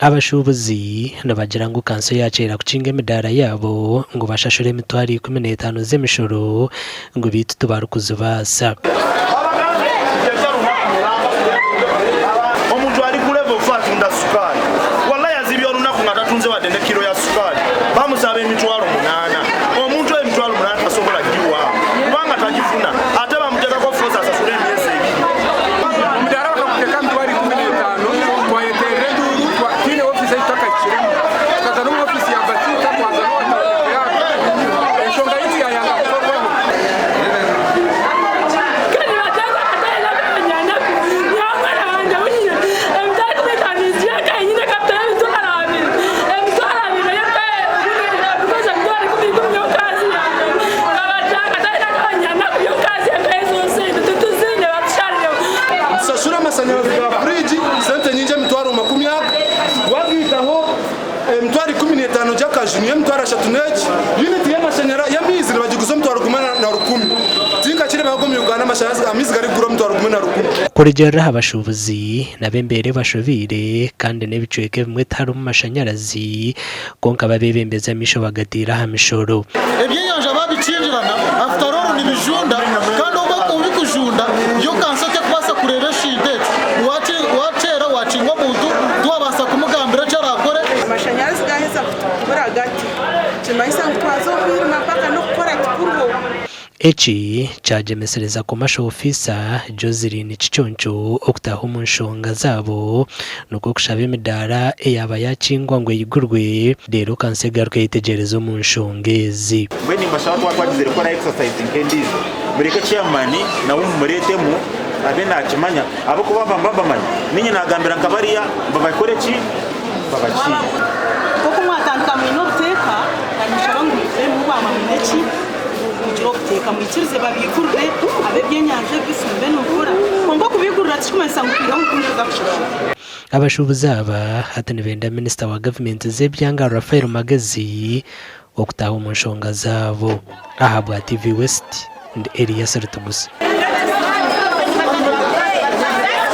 abashubuzi nabagira ngo kanso yacera kucinga imidara yabo ngo bashashure emitwari 15 z'emishoro ngo bitu tubarukuze basa omuntu ali ku level 5 nda sukali wallahi azibyo lunaku ngatatunze wadende kilo ya sukali bamusaba emitwalo 8 omuntu emitwalo 8 tasobola giwa kubanga tajifuna ate bamuteka ko fosa asasule emyezi omudara bakakuteka mitwari 15 twayeterere nduru twine ofisi itaka kiremu kaza no ofisi ya batita kwanza no eshonga yiti ya yanga kukorwaho mtwari 15 jakajuni mtwara shatuneji unit y'amashanyarazi yamizire bagiguzo mtwara 10 tinga kire bagomye Uganda amashanyarazi amizigari gura mtwara 10 kurigera abashubuzi nabembere bashobire kandi nebicweke bimwe tari mu mashanyarazi konka babebembeza misho bagatira hamishoro ebyeyanja babicinjirana after all ni bijunda kandi uba kubikujunda yo kansate kwasa kurera shide watera wacingwa muntu duwabasa kumugambira carakore amashanyarazi gaheza kutubura gati kimaisa ntwazo kwirima paka no gukora kipurwo Echi chajemesereza ku masho ofisa Joseline Chichoncho okutaha umunshonga zabo nuko kushaba imidara eyaba yacingwa ngo yigurwe rero kansegaruka yitegerezo mu nshongezi bweni mbashaka twagizere ko na exercise nkendizo mureke chairman na umuretemu abe nakimanya abo kubamba mbambamanya ninyi nagambira nkabariya babakore ki babachi koko mwatandika mu noteka nishaba ngo mu bama mineki teka mwikirize babigurwe abebyenyanje bisumbe nukora ngomba kubigurira tishumesa ngukira mukunduza kushasha abashubuza aba hatanibenda minister wa government zebyanga Rafael Magazi okutaha umunshonga zabo ahabwa TV West and Elias Rutugusa.